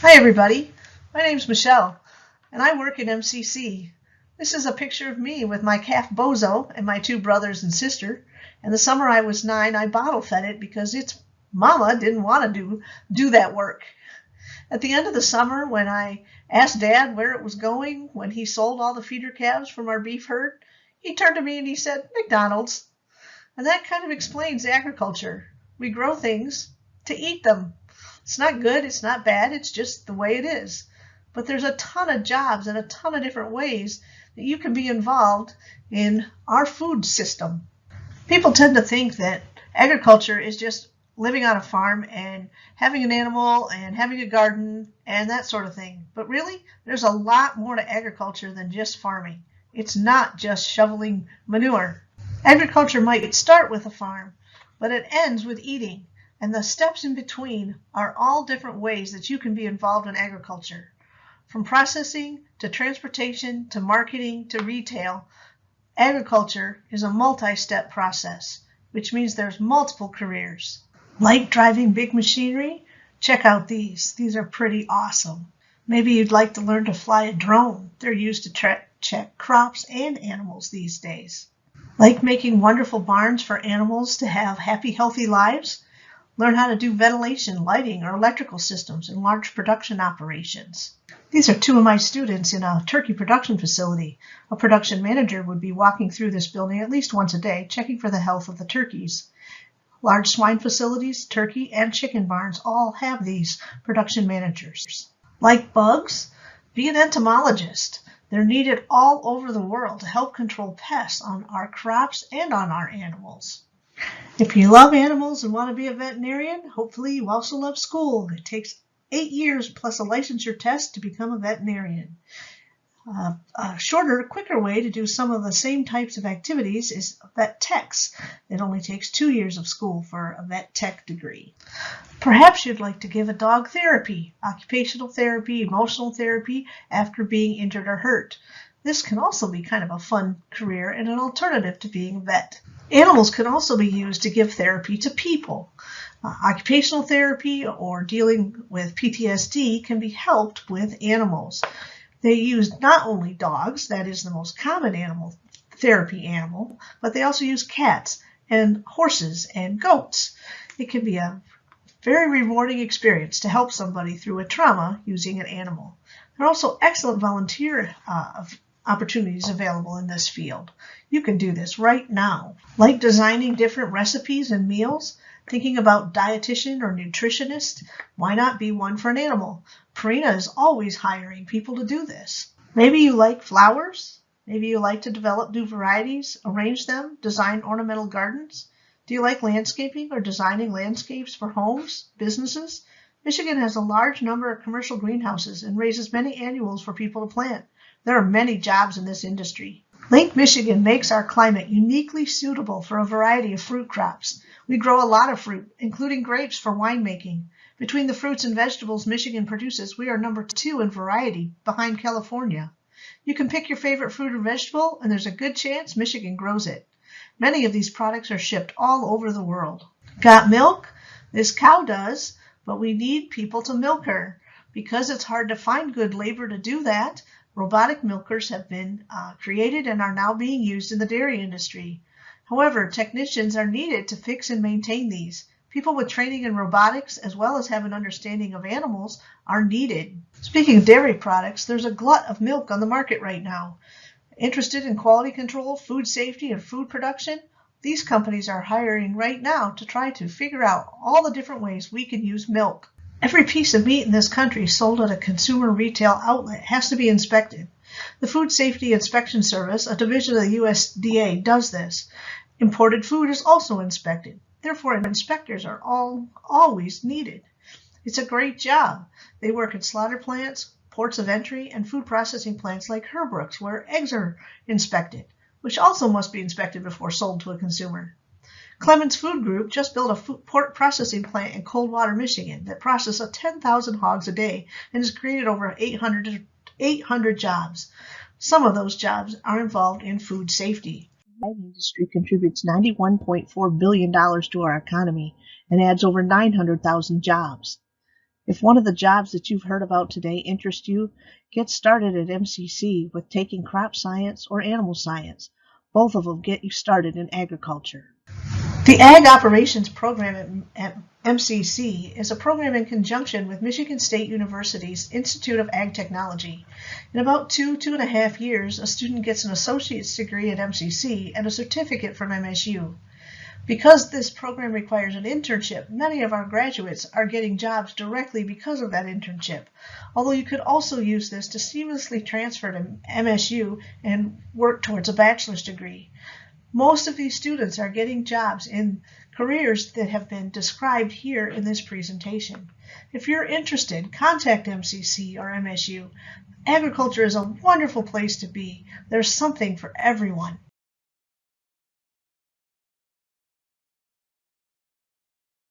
Hi everybody, my name's Michelle and I work at MCC. This is a picture of me with my calf Bozo and my two brothers and sister. And the summer I was 9, I bottle fed it because its mama didn't want to do that work. At the end of the summer, when I asked Dad where it was going when he sold all the feeder calves from our beef herd, he turned to me and he said, McDonald's. And that kind of explains agriculture. We grow things to eat them. It's not good, it's not bad, it's just the way it is. But there's a ton of jobs and a ton of different ways that you can be involved in our food system. People tend to think that agriculture is just living on a farm and having an animal and having a garden and that sort of thing. But really, there's a lot more to agriculture than just farming. It's not just shoveling manure. Agriculture might start with a farm, but it ends with eating. And the steps in between are all different ways that you can be involved in agriculture. From processing to transportation to marketing to retail, agriculture is a multi-step process, which means there's multiple careers. Like driving big machinery? Check out these. These are pretty awesome. Maybe you'd like to learn to fly a drone. They're used to check crops and animals these days. Like making wonderful barns for animals to have happy, healthy lives? Learn how to do ventilation, lighting, or electrical systems in large production operations. These are two of my students in a turkey production facility. A production manager would be walking through this building at least once a day, checking for the health of the turkeys. Large swine facilities, turkey, and chicken barns all have these production managers. Like bugs, be an entomologist. They're needed all over the world to help control pests on our crops and on our animals. If you love animals and want to be a veterinarian, hopefully you also love school. It takes 8 years plus a licensure test to become a veterinarian. A shorter, quicker way to do some of the same types of activities is vet techs. It only takes 2 years of school for a vet tech degree. Perhaps you'd like to give a dog therapy, occupational therapy, emotional therapy after being injured or hurt. This can also be kind of a fun career and an alternative to being a vet. Animals can also be used to give therapy to people. Occupational therapy or dealing with PTSD can be helped with animals. They use not only dogs, that is the most common therapy animal, but they also use cats and horses and goats. It can be a very rewarding experience to help somebody through a trauma using an animal. There are also excellent volunteer opportunities available in this field. You can do this right now. Like designing different recipes and meals, thinking about dietitian or nutritionist, why not be one for an animal? Purina is always hiring people to do this. Maybe you like flowers. Maybe you like to develop new varieties, arrange them, design ornamental gardens. Do you like landscaping or designing landscapes for homes, businesses? Michigan has a large number of commercial greenhouses and raises many annuals for people to plant. There are many jobs in this industry. Lake Michigan makes our climate uniquely suitable for a variety of fruit crops. We grow a lot of fruit, including grapes for winemaking. Between the fruits and vegetables Michigan produces, we are number 2 in variety, behind California. You can pick your favorite fruit or vegetable, and there's a good chance Michigan grows it. Many of these products are shipped all over the world. Got milk? This cow does, but we need people to milk her. Because it's hard to find good labor to do that, robotic milkers have been created and are now being used in the dairy industry. However, technicians are needed to fix and maintain these. People with training in robotics, as well as have an understanding of animals, are needed. Speaking of dairy products, there's a glut of milk on the market right now. Interested in quality control, food safety, and food production? These companies are hiring right now to try to figure out all the different ways we can use milk. Every piece of meat in this country sold at a consumer retail outlet has to be inspected. The Food Safety Inspection Service, a division of the USDA, does this. Imported food is also inspected. Therefore, inspectors are always needed. It's a great job. They work at slaughter plants, ports of entry, and food processing plants like Herbrooks, where eggs are inspected, which also must be inspected before sold to a consumer. Clemens Food Group just built a pork processing plant in Coldwater, Michigan that processes 10,000 hogs a day and has created over 800 jobs. Some of those jobs are involved in food safety. The ag industry contributes $91.4 billion to our economy and adds over 900,000 jobs. If one of the jobs that you've heard about today interests you, get started at MCC with taking crop science or animal science. Both of them get you started in agriculture. The Ag Operations Program at MCC is a program in conjunction with Michigan State University's Institute of Ag Technology. In about 2.5 years, a student gets an associate's degree at MCC and a certificate from MSU. Because this program requires an internship, many of our graduates are getting jobs directly because of that internship, although you could also use this to seamlessly transfer to MSU and work towards a bachelor's degree. Most of these students are getting jobs in careers that have been described here in this presentation. If you're interested, contact MCC or MSU. Agriculture is a wonderful place to be. There's something for everyone.